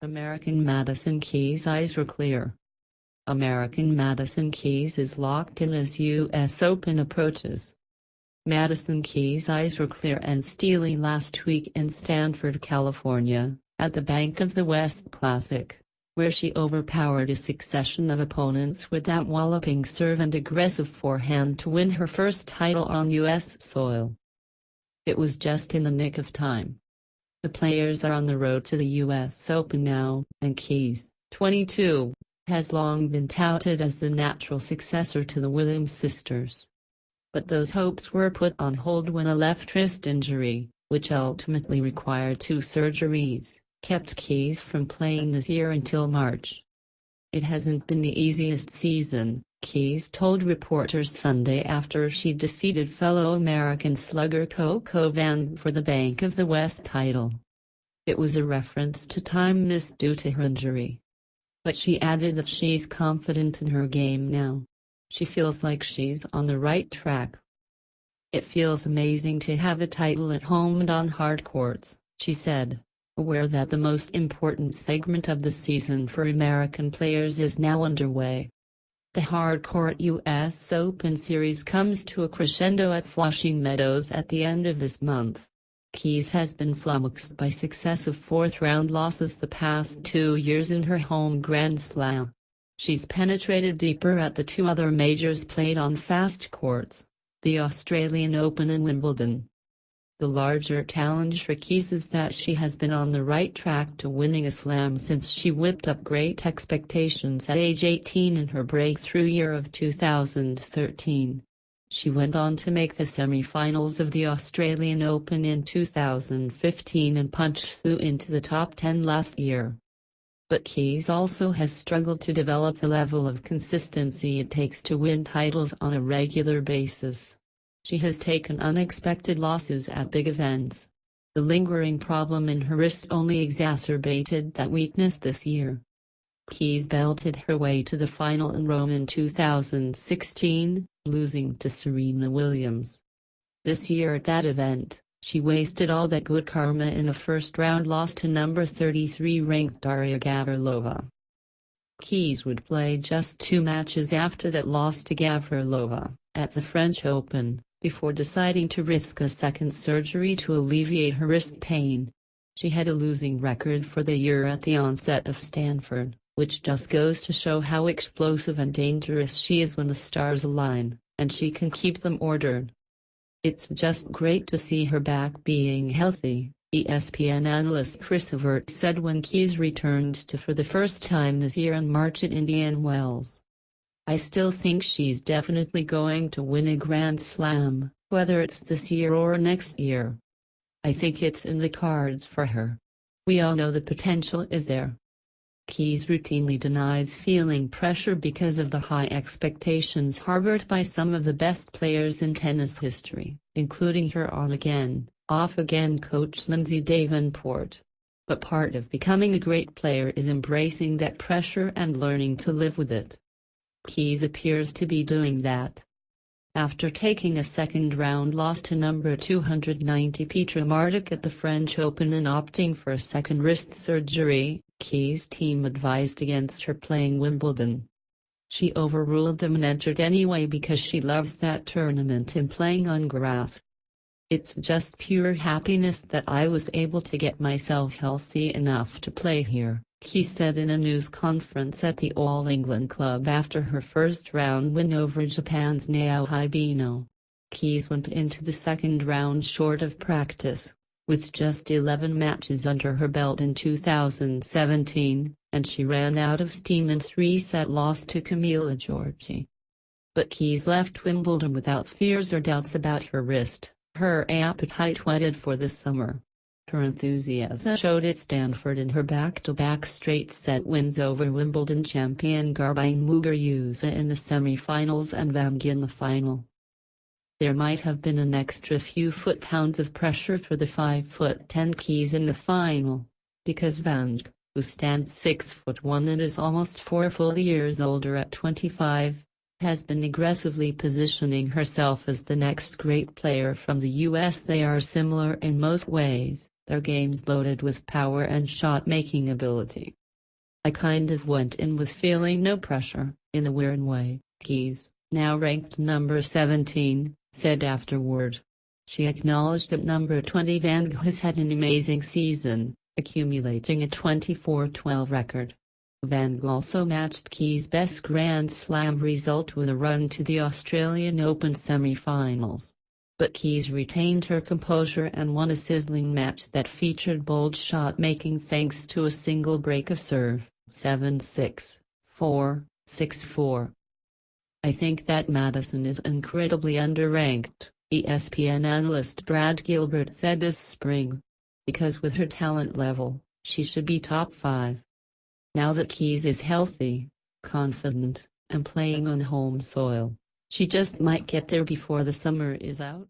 American Madison Keys' eyes were clear. American Madison Keys is locked in as U.S. Open approaches. Madison Keys' eyes were clear and steely last week in Stanford, California, at the Bank of the West Classic, where she overpowered a succession of opponents with that walloping serve and aggressive forehand to win her first title on U.S. soil. It was just in the nick of time. The players are on the road to the U.S. Open now, and Keys, 22, has long been touted as the natural successor to the Williams sisters. But those hopes were put on hold when a left wrist injury, which ultimately required 2 surgeries, kept Keys from playing this year until March. "It hasn't been the easiest season," Keys told reporters Sunday after she defeated fellow American slugger Coco Van for the Bank of the West title. It was a reference to time missed due to her injury. But she added that she's confident in her game now. She feels like she's on the right track. "It feels amazing to have a title at home and on hard courts," she said, aware that the most important segment of the season for American players is now underway. The hard-court U.S. Open Series comes to a crescendo at Flushing Meadows at the end of this month. Keys has been flummoxed by successive fourth-round losses the past 2 years in her home Grand Slam. She's penetrated deeper at the 2 other majors played on fast courts, the Australian Open and Wimbledon. The larger challenge for Keys is that she has been on the right track to winning a slam since she whipped up great expectations at age 18 in her breakthrough year of 2013. She went on to make the semi-finals of the Australian Open in 2015 and punched through into the top 10 last year. But Keys also has struggled to develop the level of consistency it takes to win titles on a regular basis. She has taken unexpected losses at big events. The lingering problem in her wrist only exacerbated that weakness this year. Keys belted her way to the final in Rome in 2016, losing to Serena Williams. This year at that event, she wasted all that good karma in a first-round loss to number 33 ranked Daria Gavrilova. Keys would play just 2 matches after that loss to Gavrilova, at the French Open, before deciding to risk a second surgery to alleviate her wrist pain. She had a losing record for the year at the onset of Stanford, which just goes to show how explosive and dangerous she is when the stars align, and she can keep them ordered. "It's just great to see her back being healthy," ESPN analyst Chris Evert said when Keys returned to for the first time this year in March at Indian Wells. "I still think she's definitely going to win a Grand Slam, whether it's this year or next year. I think it's in the cards for her. We all know the potential is there." Keys routinely denies feeling pressure because of the high expectations harbored by some of the best players in tennis history, including her on-again, off-again coach Lindsay Davenport. But part of becoming a great player is embracing that pressure and learning to live with it. Keys appears to be doing that. After taking a second-round loss to number 290 Petra Martic at the French Open and opting for a second wrist surgery, Keys' team advised against her playing Wimbledon. She overruled them and entered anyway because she loves that tournament and playing on grass. "It's just pure happiness that I was able to get myself healthy enough to play here," Keys said in a news conference at the All England Club after her first-round win over Japan's Naoya Hibino. Keys went into the second round short of practice, with just 11 matches under her belt in 2017, and she ran out of steam in 3-set loss to Camila Giorgi. But Keys left Wimbledon without fears or doubts about her wrist, her appetite whetted for the summer. Her enthusiasm showed at Stanford in her back-to-back straight-set wins over Wimbledon champion Garbine Muguruza in the semi-finals and Van Gogh in the final. There might have been an extra few foot-pounds of pressure for the 5'10" Keys in the final, because Van Gogh, who stands 6'1" and is almost 4 full years older at 25, has been aggressively positioning herself as the next great player from the US. They are similar in most ways, Their game's loaded with power and shot-making ability. I kind of went in with feeling no pressure, in a weird way," Keys, now ranked number 17, said afterward. She acknowledged that number 20 Van Gogh has had an amazing season, accumulating a 24-12 record. Van Gogh also matched Keys' best Grand Slam result with a run to the Australian Open semi-finals. But Keys retained her composure and won a sizzling match that featured bold shot-making thanks to a single break of serve, 7-6, 4, 6-4. "I think that Madison is incredibly underranked," ESPN analyst Brad Gilbert said this spring. "Because with her talent level, she should be top 5. Now that Keys is healthy, confident, and playing on home soil, she just might get there before the summer is out."